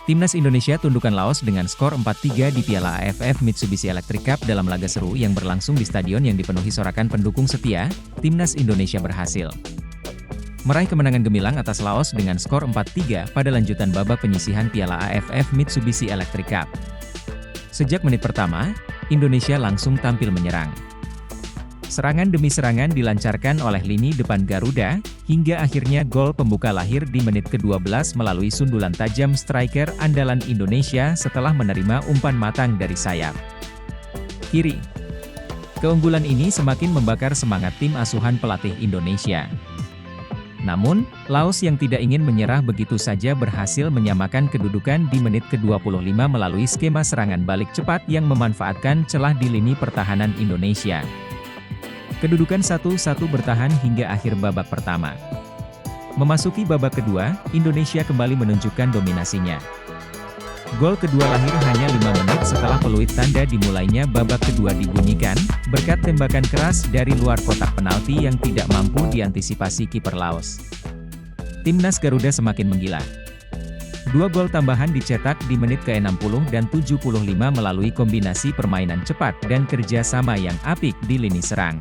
Timnas Indonesia tundukkan Laos dengan skor 4-3 di Piala AFF Mitsubishi Electric Cup dalam laga seru yang berlangsung di stadion yang dipenuhi sorakan pendukung setia. Timnas Indonesia berhasil meraih kemenangan gemilang atas Laos dengan skor 4-3 pada lanjutan babak penyisihan Piala AFF Mitsubishi Electric Cup. Sejak menit pertama, Indonesia langsung tampil menyerang. Serangan demi serangan dilancarkan oleh lini depan Garuda, hingga akhirnya gol pembuka lahir di menit ke-12 melalui sundulan tajam striker andalan Indonesia setelah menerima umpan matang dari sayap kiri. Keunggulan ini semakin membakar semangat tim asuhan pelatih Indonesia. Namun, Laos yang tidak ingin menyerah begitu saja berhasil menyamakan kedudukan di menit ke-25 melalui skema serangan balik cepat yang memanfaatkan celah di lini pertahanan Indonesia. Kedudukan 1-1 bertahan hingga akhir babak pertama. Memasuki babak kedua, Indonesia kembali menunjukkan dominasinya. Gol kedua lahir hanya 5 menit setelah peluit tanda dimulainya babak kedua dibunyikan, berkat tembakan keras dari luar kotak penalti yang tidak mampu diantisipasi kiper Laos. Timnas Garuda semakin menggila. 2 gol tambahan dicetak di menit ke-60 dan 75 melalui kombinasi permainan cepat dan kerja sama yang apik di lini serang.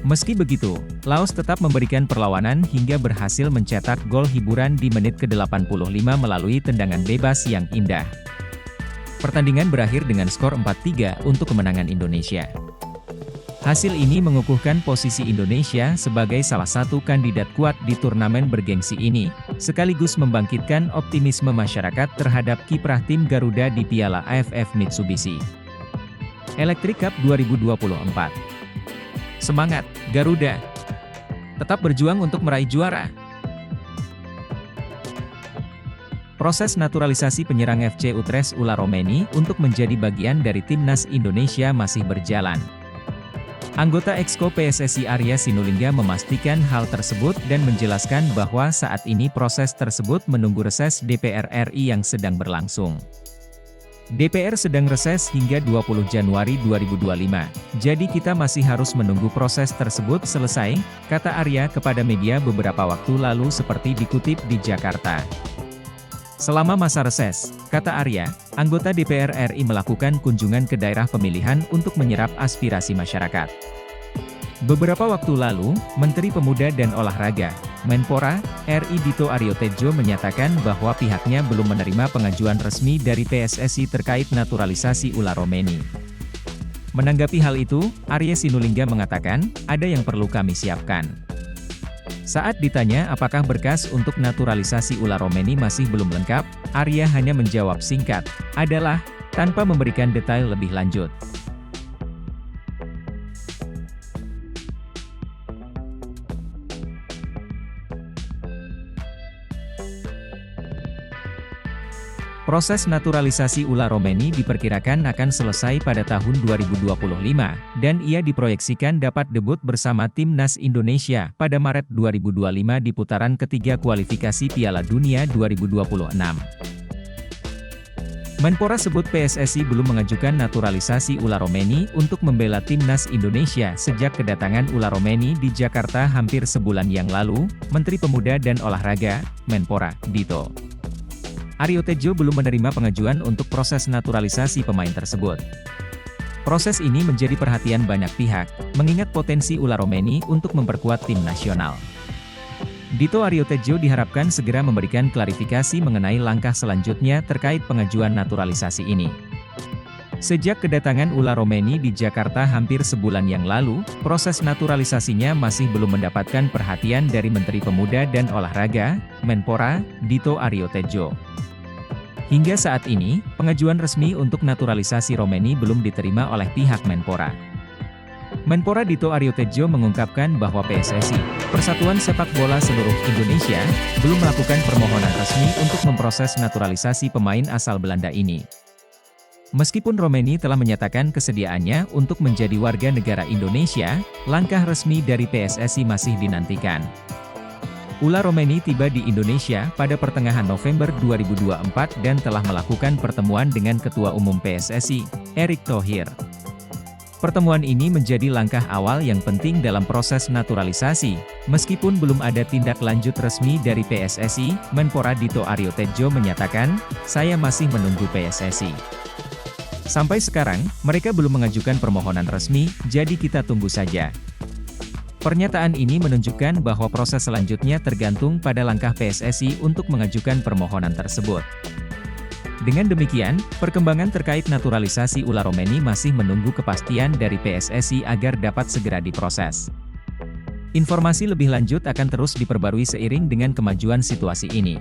Meski begitu, Laos tetap memberikan perlawanan hingga berhasil mencetak gol hiburan di menit ke-85 melalui tendangan bebas yang indah. Pertandingan berakhir dengan skor 4-3 untuk kemenangan Indonesia. Hasil ini mengukuhkan posisi Indonesia sebagai salah satu kandidat kuat di turnamen bergengsi ini, sekaligus membangkitkan optimisme masyarakat terhadap kiprah tim Garuda di Piala AFF Mitsubishi Electric Cup 2024. Semangat, Garuda! Tetap berjuang untuk meraih juara! Proses naturalisasi penyerang FC Utrecht Ulla Romeni untuk menjadi bagian dari Timnas Indonesia masih berjalan. Anggota Exco PSSI Arya Sinulinga memastikan hal tersebut dan menjelaskan bahwa saat ini proses tersebut menunggu reses DPR RI yang sedang berlangsung. DPR sedang reses hingga 20 Januari 2025, jadi kita masih harus menunggu proses tersebut selesai, kata Arya kepada media beberapa waktu lalu seperti dikutip di Jakarta. Selama masa reses, kata Arya, anggota DPR RI melakukan kunjungan ke daerah pemilihan untuk menyerap aspirasi masyarakat. Beberapa waktu lalu, Menteri Pemuda dan Olahraga, Menpora, RI Dito Aryo Tejo menyatakan bahwa pihaknya belum menerima pengajuan resmi dari PSSI terkait naturalisasi Ulla Romeni. Menanggapi hal itu, Arya Sinulinga mengatakan, ada yang perlu kami siapkan. Saat ditanya apakah berkas untuk naturalisasi Ulla Romeni masih belum lengkap, Arya hanya menjawab singkat, adalah, tanpa memberikan detail lebih lanjut. Proses naturalisasi Ulla Romeni diperkirakan akan selesai pada tahun 2025, dan ia diproyeksikan dapat debut bersama Timnas Indonesia pada Maret 2025 di putaran ketiga kualifikasi Piala Dunia 2026. Menpora sebut PSSI belum mengajukan naturalisasi Ulla Romeni untuk membela Timnas Indonesia sejak kedatangan Ulla Romeni di Jakarta hampir sebulan yang lalu. Menteri Pemuda dan Olahraga, Menpora, Dito Aryo Tejo belum menerima pengajuan untuk proses naturalisasi pemain tersebut. Proses ini menjadi perhatian banyak pihak, mengingat potensi Ulla Romeni untuk memperkuat tim nasional. Dito Aryo Tejo diharapkan segera memberikan klarifikasi mengenai langkah selanjutnya terkait pengajuan naturalisasi ini. Sejak kedatangan Ulla Romeni di Jakarta hampir sebulan yang lalu, proses naturalisasinya masih belum mendapatkan perhatian dari Menteri Pemuda dan Olahraga, Menpora, Dito Aryo Tejo. Hingga saat ini, pengajuan resmi untuk naturalisasi Romeni belum diterima oleh pihak Menpora. Menpora Dito Aryo Tejo mengungkapkan bahwa PSSI, Persatuan Sepak Bola Seluruh Indonesia, belum melakukan permohonan resmi untuk memproses naturalisasi pemain asal Belanda ini. Meskipun Romeni telah menyatakan kesediaannya untuk menjadi warga negara Indonesia, langkah resmi dari PSSI masih dinantikan. Ulla Romeni tiba di Indonesia pada pertengahan November 2024 dan telah melakukan pertemuan dengan Ketua Umum PSSI, Erick Thohir. Pertemuan ini menjadi langkah awal yang penting dalam proses naturalisasi. Meskipun belum ada tindak lanjut resmi dari PSSI, Menpora Dito Aryo Tejo menyatakan, "Saya masih menunggu PSSI. Sampai sekarang, mereka belum mengajukan permohonan resmi, jadi kita tunggu saja." Pernyataan ini menunjukkan bahwa proses selanjutnya tergantung pada langkah PSSI untuk mengajukan permohonan tersebut. Dengan demikian, perkembangan terkait naturalisasi Ula Romeni masih menunggu kepastian dari PSSI agar dapat segera diproses. Informasi lebih lanjut akan terus diperbarui seiring dengan kemajuan situasi ini.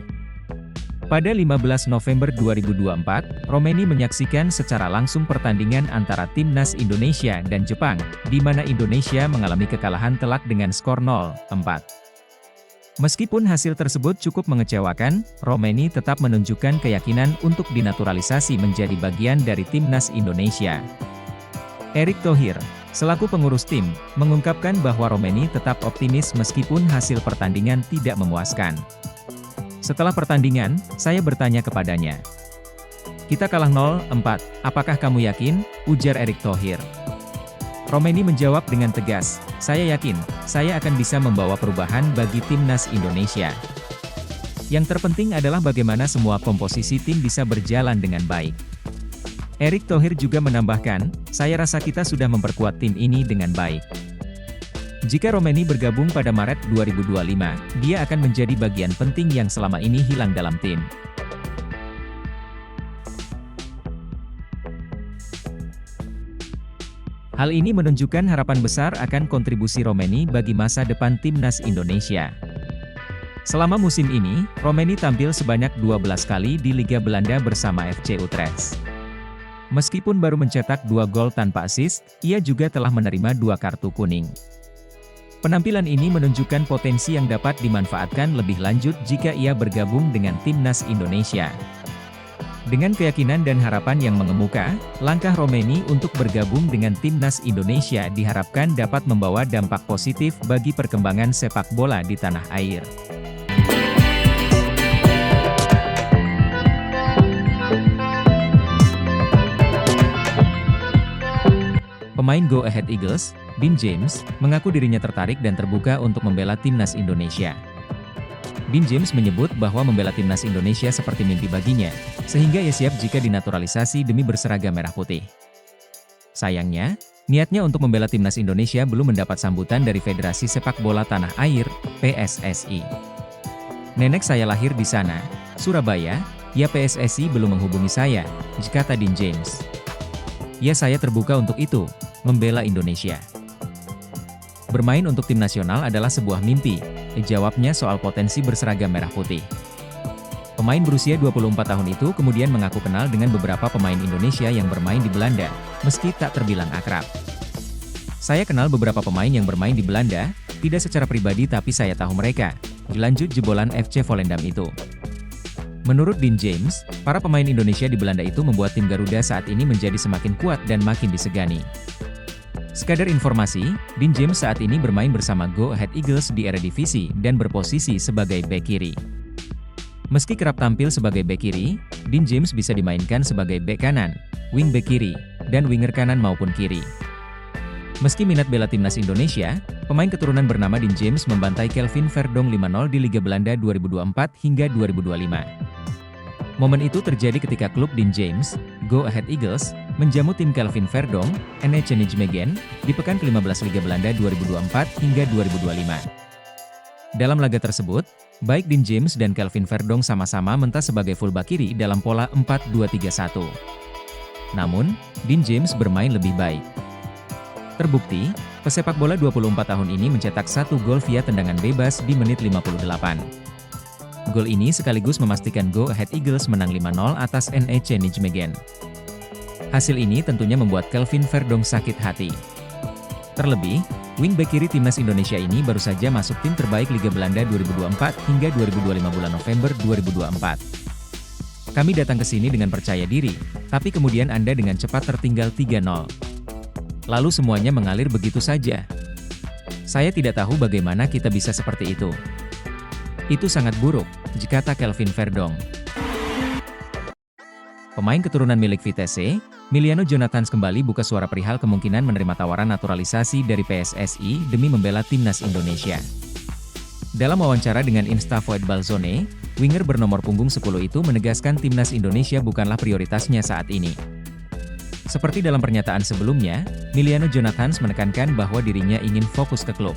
Pada 15 November 2024, Romeni menyaksikan secara langsung pertandingan antara Timnas Indonesia dan Jepang, di mana Indonesia mengalami kekalahan telak dengan skor 0-4. Meskipun hasil tersebut cukup mengecewakan, Romeni tetap menunjukkan keyakinan untuk dinaturalisasi menjadi bagian dari Timnas Indonesia. Erick Thohir, selaku pengurus tim, mengungkapkan bahwa Romeni tetap optimis meskipun hasil pertandingan tidak memuaskan. Setelah pertandingan, saya bertanya kepadanya. "Kita kalah 0-4, apakah kamu yakin?" ujar Erick Thohir. Romeni menjawab dengan tegas, "Saya yakin, saya akan bisa membawa perubahan bagi Timnas Indonesia. Yang terpenting adalah bagaimana semua komposisi tim bisa berjalan dengan baik." Erick Thohir juga menambahkan, "Saya rasa kita sudah memperkuat tim ini dengan baik. Jika Romeni bergabung pada Maret 2025, dia akan menjadi bagian penting yang selama ini hilang dalam tim." Hal ini menunjukkan harapan besar akan kontribusi Romeni bagi masa depan Timnas Indonesia. Selama musim ini, Romeni tampil sebanyak 12 kali di Liga Belanda bersama FC Utrecht. Meskipun baru mencetak 2 gol tanpa assist, ia juga telah menerima 2 kartu kuning. Penampilan ini menunjukkan potensi yang dapat dimanfaatkan lebih lanjut jika ia bergabung dengan Timnas Indonesia. Dengan keyakinan dan harapan yang mengemuka, langkah Romeni untuk bergabung dengan Timnas Indonesia diharapkan dapat membawa dampak positif bagi perkembangan sepak bola di tanah air. Pemain Go Ahead Eagles, Dean James, mengaku dirinya tertarik dan terbuka untuk membela Timnas Indonesia. Dean James menyebut bahwa membela Timnas Indonesia seperti mimpi baginya, sehingga ia siap jika dinaturalisasi demi berseragam merah putih. Sayangnya, niatnya untuk membela Timnas Indonesia belum mendapat sambutan dari Federasi Sepak Bola Tanah Air, PSSI. "Nenek saya lahir di sana, Surabaya, ya PSSI belum menghubungi saya," kata Dean James. "Ya saya terbuka untuk itu, membela Indonesia. Bermain untuk tim nasional adalah sebuah mimpi," jawabnya soal potensi berseragam merah putih. Pemain berusia 24 tahun itu kemudian mengaku kenal dengan beberapa pemain Indonesia yang bermain di Belanda, meski tak terbilang akrab. "Saya kenal beberapa pemain yang bermain di Belanda, tidak secara pribadi tapi saya tahu mereka," lanjut jebolan FC Volendam itu. Menurut Dean James, para pemain Indonesia di Belanda itu membuat tim Garuda saat ini menjadi semakin kuat dan makin disegani. Sekadar informasi, Dean James saat ini bermain bersama Go Ahead Eagles di Eredivisie dan berposisi sebagai bek kiri. Meski kerap tampil sebagai bek kiri, Dean James bisa dimainkan sebagai bek kanan, wing bek kiri, dan winger kanan maupun kiri. Meski minat bela Timnas Indonesia, pemain keturunan bernama Dean James membantai Kelvin Verdonk 5-0 di Liga Belanda 2024 hingga 2025. Momen itu terjadi ketika klub Dean James, Go Ahead Eagles, menjamu tim Kelvin Verdonk, NEC Nijmegen, di pekan ke-15 Liga Belanda 2024 hingga 2025. Dalam laga tersebut, baik Dean James dan Kelvin Verdonk sama-sama mentas sebagai fullback kiri dalam pola 4-2-3-1. Namun, Dean James bermain lebih baik. Terbukti, pesepak bola 24 tahun ini mencetak 1 gol via tendangan bebas di menit 58. Gol ini sekaligus memastikan Go Ahead Eagles menang 5-0 atas NEC Nijmegen. Hasil ini tentunya membuat Kelvin Verdonk sakit hati. Terlebih, wingback kiri Timnas Indonesia ini baru saja masuk tim terbaik Liga Belanda 2024 hingga 2025 bulan November 2024. "Kami datang ke sini dengan percaya diri, tapi kemudian Anda dengan cepat tertinggal 3-0. Lalu semuanya mengalir begitu saja. Saya tidak tahu bagaimana kita bisa seperti itu. Itu sangat buruk," kata Kelvin Verdonk. Pemain keturunan milik Vitesse, Miliano Jonathans kembali buka suara perihal kemungkinan menerima tawaran naturalisasi dari PSSI demi membela timnas Indonesia. Dalam wawancara dengan Instavoid Balzone, winger bernomor punggung 10 itu menegaskan timnas Indonesia bukanlah prioritasnya saat ini. Seperti dalam pernyataan sebelumnya, Miliano Jonathans menekankan bahwa dirinya ingin fokus ke klub.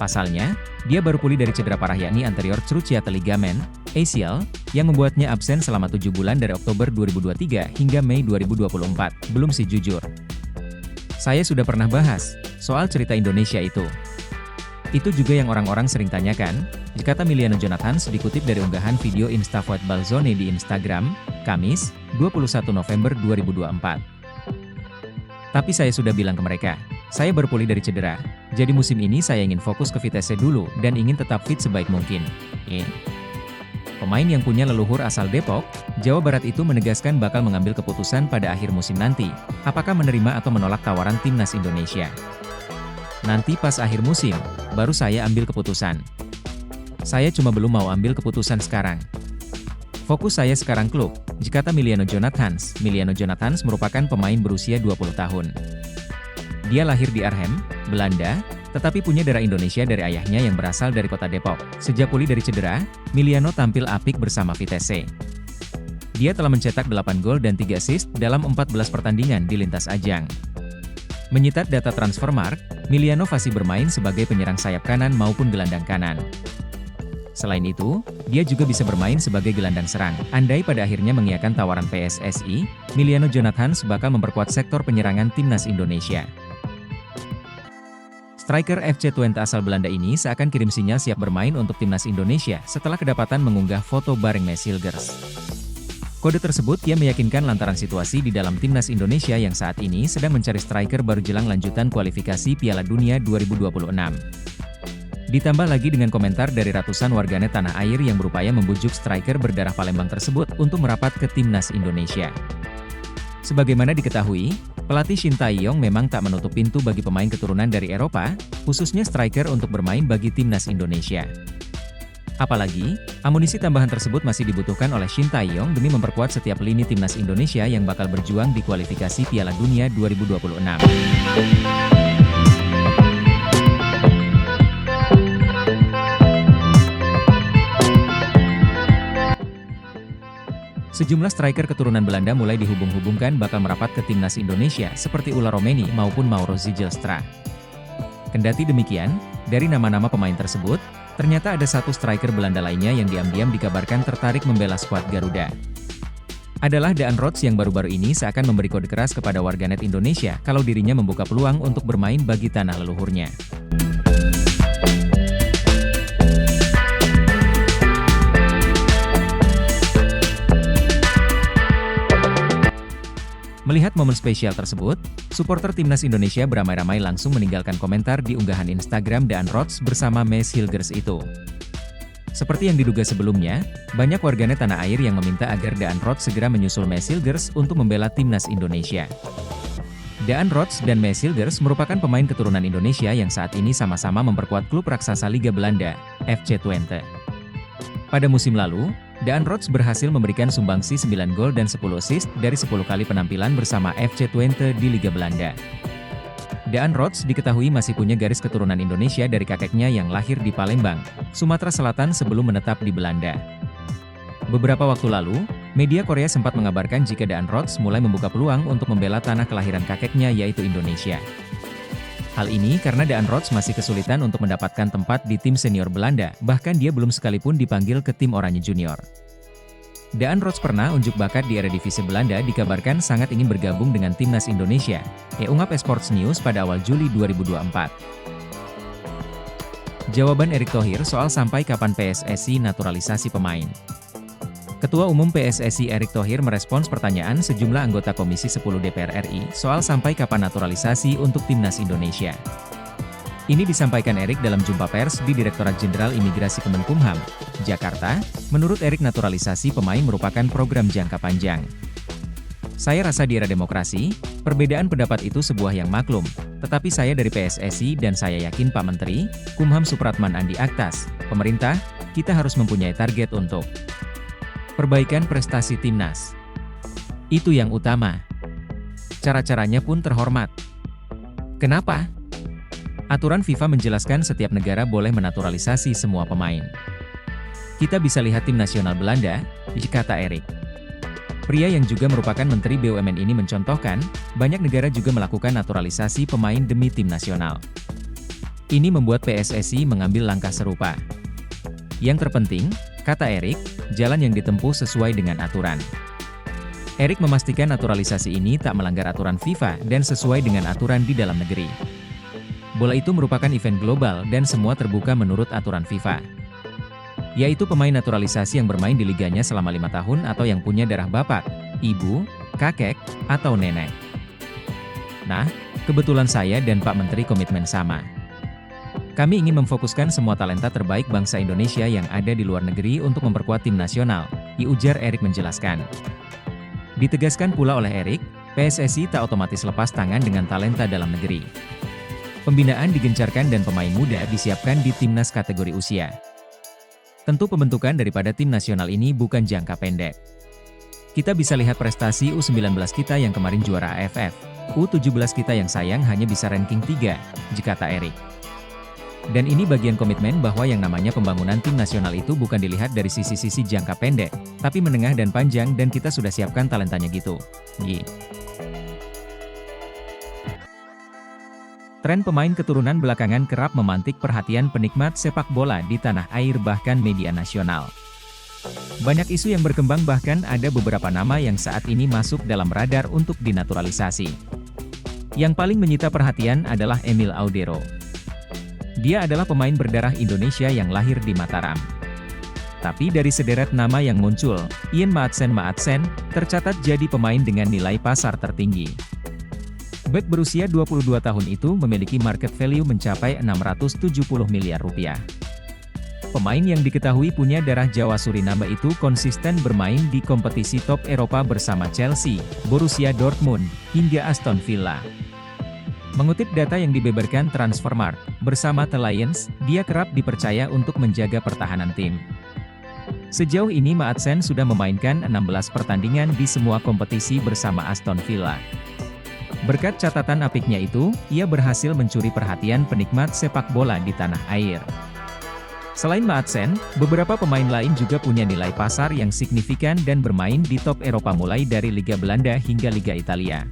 Pasalnya, dia baru pulih dari cedera parah yakni anterior cruciate ligament, ACL, yang membuatnya absen selama 7 bulan dari Oktober 2023 hingga Mei 2024, belum sih jujur. Saya sudah pernah bahas soal cerita Indonesia itu. Itu juga yang orang-orang sering tanyakan, kata Miliano Jonathans dikutip dari unggahan video Instavoid Balzone di Instagram, Kamis, 21 November 2024. Tapi saya sudah bilang ke mereka, saya baru pulih dari cedera, jadi musim ini saya ingin fokus ke Vitesse dulu dan ingin tetap fit sebaik mungkin. Pemain yang punya leluhur asal Depok, Jawa Barat itu menegaskan bakal mengambil keputusan pada akhir musim nanti, apakah menerima atau menolak tawaran timnas Indonesia. Nanti pas akhir musim, baru saya ambil keputusan. Saya cuma belum mau ambil keputusan sekarang. Fokus saya sekarang klub, kata Miliano Jonathans. Miliano Jonathans merupakan pemain berusia 20 tahun. Dia lahir di Arnhem, Belanda, tetapi punya darah Indonesia dari ayahnya yang berasal dari kota Depok. Sejak pulih dari cedera, Miliano tampil apik bersama Vitesse. Dia telah mencetak 8 gol dan 3 assist dalam 14 pertandingan di lintas ajang. Menyitat data Transfermarkt, Miliano fasih bermain sebagai penyerang sayap kanan maupun gelandang kanan. Selain itu, dia juga bisa bermain sebagai gelandang serang. Andai pada akhirnya mengiyakan tawaran PSSI, Miliano Jonathans bakal memperkuat sektor penyerangan timnas Indonesia. Striker FC Twente asal Belanda ini seakan kirim sinyal siap bermain untuk timnas Indonesia setelah kedapatan mengunggah foto bareng Mees Hilgers. Kode tersebut ia meyakinkan lantaran situasi di dalam timnas Indonesia yang saat ini sedang mencari striker baru jelang lanjutan kualifikasi Piala Dunia 2026. Ditambah lagi dengan komentar dari ratusan warganet tanah air yang berupaya membujuk striker berdarah Palembang tersebut untuk merapat ke timnas Indonesia. Sebagaimana diketahui, pelatih Shin Tae-yong memang tak menutup pintu bagi pemain keturunan dari Eropa, khususnya striker untuk bermain bagi timnas Indonesia. Apalagi, amunisi tambahan tersebut masih dibutuhkan oleh Shin Tae-yong demi memperkuat setiap lini timnas Indonesia yang bakal berjuang di kualifikasi Piala Dunia 2026. Sejumlah striker keturunan Belanda mulai dihubung-hubungkan bakal merapat ke timnas Indonesia seperti Ulla Romeni maupun Mauro Zijlstra. Kendati demikian, dari nama-nama pemain tersebut, ternyata ada satu striker Belanda lainnya yang diam-diam dikabarkan tertarik membela skuad Garuda. Adalah Daan Rots yang baru-baru ini seakan memberi kode keras kepada warganet Indonesia kalau dirinya membuka peluang untuk bermain bagi tanah leluhurnya. Melihat momen spesial tersebut, supporter timnas Indonesia beramai-ramai langsung meninggalkan komentar di unggahan Instagram Daan Rots bersama Mees Hilgers itu. Seperti yang diduga sebelumnya, banyak warganet tanah air yang meminta agar Daan Rots segera menyusul Mees Hilgers untuk membela timnas Indonesia. Daan Rots dan Mees Hilgers merupakan pemain keturunan Indonesia yang saat ini sama-sama memperkuat klub raksasa Liga Belanda, FC Twente. Pada musim lalu, Daan Rots berhasil memberikan sumbangsi 9 gol dan 10 assist dari 10 kali penampilan bersama FC Twente di Liga Belanda. Daan Rots diketahui masih punya garis keturunan Indonesia dari kakeknya yang lahir di Palembang, Sumatera Selatan sebelum menetap di Belanda. Beberapa waktu lalu, media Korea sempat mengabarkan jika Daan Rots mulai membuka peluang untuk membela tanah kelahiran kakeknya yaitu Indonesia. Hal ini karena Daan Rots masih kesulitan untuk mendapatkan tempat di tim senior Belanda, bahkan dia belum sekalipun dipanggil ke tim Oranje Junior. Daan Rots pernah unjuk bakat di Eredivisie Belanda dikabarkan sangat ingin bergabung dengan timnas Indonesia, ungkap Sports News pada awal Juli 2024. Jawaban Erick Thohir soal sampai kapan PSSI naturalisasi pemain. Ketua Umum PSSI Erick Thohir merespons pertanyaan sejumlah anggota Komisi 10 DPR RI soal sampai kapan naturalisasi untuk timnas Indonesia. Ini disampaikan Erick dalam jumpa pers di Direktorat Jenderal Imigrasi Kemenkumham, Jakarta. Menurut Erick, naturalisasi pemain merupakan program jangka panjang. Saya rasa di era demokrasi, perbedaan pendapat itu sebuah yang maklum, tetapi saya dari PSSI dan saya yakin Pak Menteri, Kumham Supratman Andi Aktas, pemerintah, kita harus mempunyai target untuk perbaikan prestasi timnas. Itu yang utama. Cara-caranya pun terhormat. Kenapa? Aturan FIFA menjelaskan setiap negara boleh menaturalisasi semua pemain. Kita bisa lihat tim nasional Belanda, kata Erik. Pria yang juga merupakan Menteri BUMN ini mencontohkan, banyak negara juga melakukan naturalisasi pemain demi tim nasional. Ini membuat PSSI mengambil langkah serupa. Yang terpenting, kata Erik, jalan yang ditempuh sesuai dengan aturan. Erik memastikan naturalisasi ini tak melanggar aturan FIFA dan sesuai dengan aturan di dalam negeri. Bola itu merupakan event global dan semua terbuka menurut aturan FIFA. Yaitu pemain naturalisasi yang bermain di liganya selama 5 tahun atau yang punya darah bapak, ibu, kakek, atau nenek. Nah, kebetulan saya dan Pak Menteri komitmen sama. Kami ingin memfokuskan semua talenta terbaik bangsa Indonesia yang ada di luar negeri untuk memperkuat tim nasional, ujar Erik menjelaskan. Ditegaskan pula oleh Erik, PSSI tak otomatis lepas tangan dengan talenta dalam negeri. Pembinaan digencarkan dan pemain muda disiapkan di timnas kategori usia. Tentu pembentukan daripada tim nasional ini bukan jangka pendek. Kita bisa lihat prestasi U19 kita yang kemarin juara AFF, U17 kita yang sayang hanya bisa ranking 3, kata Erik. Dan ini bagian komitmen bahwa yang namanya pembangunan tim nasional itu bukan dilihat dari sisi-sisi jangka pendek, tapi menengah dan panjang dan kita sudah siapkan talentanya gitu. Tren pemain keturunan belakangan kerap memantik perhatian penikmat sepak bola di tanah air bahkan media nasional. Banyak isu yang berkembang bahkan ada beberapa nama yang saat ini masuk dalam radar untuk dinaturalisasi. Yang paling menyita perhatian adalah Emil Audero. Dia adalah pemain berdarah Indonesia yang lahir di Mataram. Tapi dari sederet nama yang muncul, Ian Maatsen tercatat jadi pemain dengan nilai pasar tertinggi. Bek berusia 22 tahun itu memiliki market value mencapai 670 miliar rupiah. Pemain yang diketahui punya darah Jawa Suriname itu konsisten bermain di kompetisi top Eropa bersama Chelsea, Borussia Dortmund, hingga Aston Villa. Mengutip data yang dibeberkan Transfermarkt, bersama The Lions, dia kerap dipercaya untuk menjaga pertahanan tim. Sejauh ini Maatsen sudah memainkan 16 pertandingan di semua kompetisi bersama Aston Villa. Berkat catatan apiknya itu, ia berhasil mencuri perhatian penikmat sepak bola di tanah air. Selain Maatsen, beberapa pemain lain juga punya nilai pasar yang signifikan dan bermain di top Eropa mulai dari Liga Belanda hingga Liga Italia.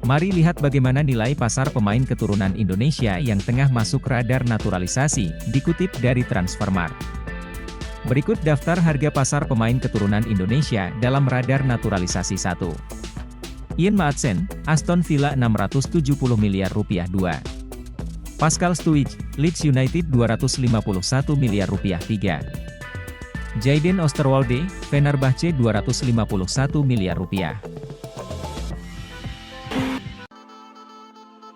Mari lihat bagaimana nilai pasar pemain keturunan Indonesia yang tengah masuk radar naturalisasi, dikutip dari Transfermarkt. Berikut daftar harga pasar pemain keturunan Indonesia dalam radar naturalisasi 1. Ian Maatsen, Aston Villa 670 miliar rupiah 2. Pascal Stuijk, Leeds United 251 miliar rupiah 3. Jayden Oosterwolde, Fenerbahce 251 miliar rupiah.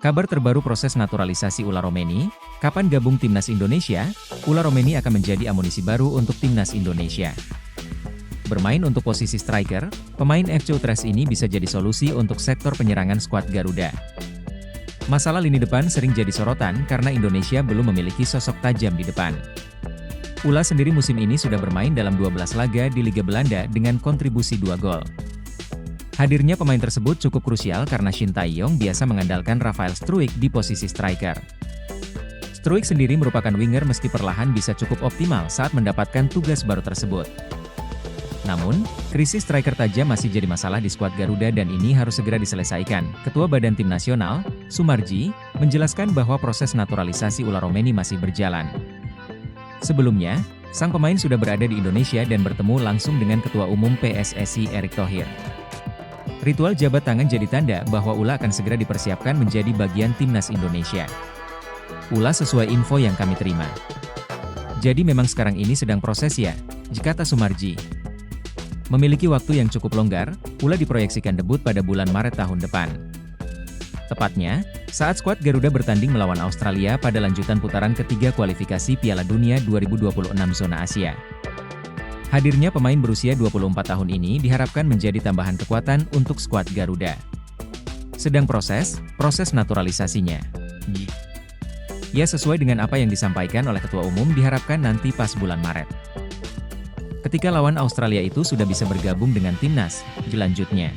Kabar terbaru proses naturalisasi Ula Romeni, kapan gabung Timnas Indonesia, Ula Romeni akan menjadi amunisi baru untuk Timnas Indonesia. Bermain untuk posisi striker, pemain FC Utrecht ini bisa jadi solusi untuk sektor penyerangan skuad Garuda. Masalah lini depan sering jadi sorotan karena Indonesia belum memiliki sosok tajam di depan. Ula sendiri musim ini sudah bermain dalam 12 laga di Liga Belanda dengan kontribusi 2 gol. Hadirnya pemain tersebut cukup krusial karena Shin Tae-yong biasa mengandalkan Rafael Struijk di posisi striker. Struijk sendiri merupakan winger meski perlahan bisa cukup optimal saat mendapatkan tugas baru tersebut. Namun, krisis striker tajam masih jadi masalah di skuad Garuda dan ini harus segera diselesaikan. Ketua Badan Tim Nasional, Sumarji, menjelaskan bahwa proses naturalisasi Ula Romeni masih berjalan. Sebelumnya, sang pemain sudah berada di Indonesia dan bertemu langsung dengan Ketua Umum PSSI Erick Thohir. Ritual jabat tangan jadi tanda bahwa Ula akan segera dipersiapkan menjadi bagian Timnas Indonesia. Ula sesuai info yang kami terima. Jadi memang sekarang ini sedang proses ya, kata Sumarji. Memiliki waktu yang cukup longgar, Ula diproyeksikan debut pada bulan Maret tahun depan. Tepatnya, saat skuad Garuda bertanding melawan Australia pada lanjutan putaran ketiga kualifikasi Piala Dunia 2026 zona Asia. Hadirnya pemain berusia 24 tahun ini diharapkan menjadi tambahan kekuatan untuk skuad Garuda. Sedang proses naturalisasinya. Ya sesuai dengan apa yang disampaikan oleh Ketua Umum diharapkan nanti pas bulan Maret. ketika lawan Australia itu sudah bisa bergabung dengan timnas, dilanjutnya.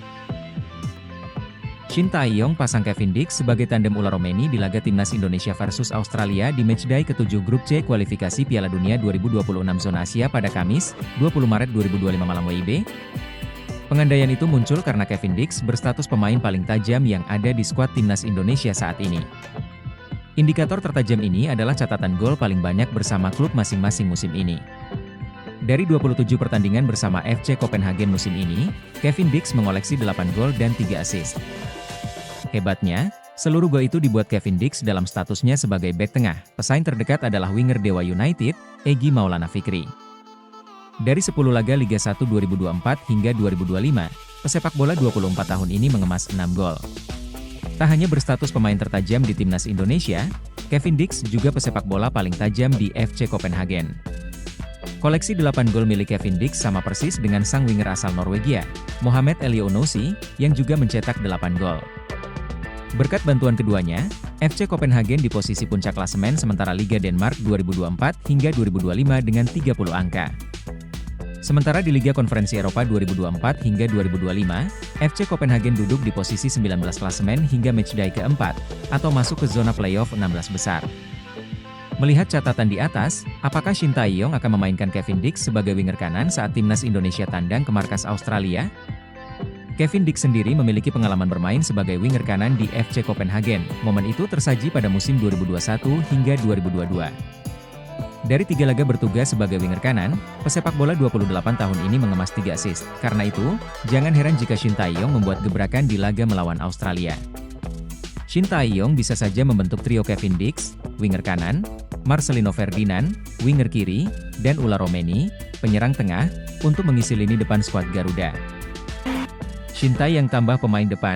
Shin Tae-yong pasang Kevin Dix sebagai tandem ular Romeni di laga timnas Indonesia versus Australia di matchday ke-7 Grup C kualifikasi Piala Dunia 2026 Zona Asia pada Kamis, 20 Maret 2025 malam WIB. Pengandaian itu muncul karena Kevin Dix berstatus pemain paling tajam yang ada di skuad timnas Indonesia saat ini. Indikator tertajam ini adalah catatan gol paling banyak bersama klub masing-masing musim ini. Dari 27 pertandingan bersama FC Copenhagen musim ini, Kevin Dix mengoleksi 8 gol dan 3 assist. Hebatnya, seluruh gol itu dibuat Kevin Dix dalam statusnya sebagai bek tengah. Pesaing terdekat adalah winger Dewa United, Egy Maulana Fikri. Dari 10 laga Liga 1 2024 hingga 2025, pesepak bola 24 tahun ini mengemas 6 gol. Tak hanya berstatus pemain tertajam di timnas Indonesia, Kevin Dix juga pesepak bola paling tajam di FC Copenhagen. Koleksi 8 gol milik Kevin Dix sama persis dengan sang winger asal Norwegia, Mohamed Elionousi, yang juga mencetak 8 gol. Berkat bantuan keduanya, FC Copenhagen di posisi puncak klasemen sementara Liga Denmark 2024 hingga 2025 dengan 30 angka. Sementara di Liga Konferensi Eropa 2024 hingga 2025, FC Copenhagen duduk di posisi 19 klasemen hingga matchday keempat, atau masuk ke zona playoff 16 besar. Melihat catatan di atas, apakah Shin Tae-yong akan memainkan Kevin Dix sebagai winger kanan saat timnas Indonesia tandang ke markas Australia? Kevin Dix sendiri memiliki pengalaman bermain sebagai winger kanan di FC Copenhagen. Momen itu tersaji pada musim 2021 hingga 2022. Dari 3 laga bertugas sebagai winger kanan, pesepak bola 28 tahun ini mengemas 3 assist. Karena itu, jangan heran jika Shin Tae-yong membuat gebrakan di laga melawan Australia. Shin Tae-yong bisa saja membentuk trio Kevin Dix, winger kanan, Marcelino Ferdinand, winger kiri, dan Ular Romeni, penyerang tengah, untuk mengisi lini depan skuad Garuda. Shin Tae yang tambah pemain depan.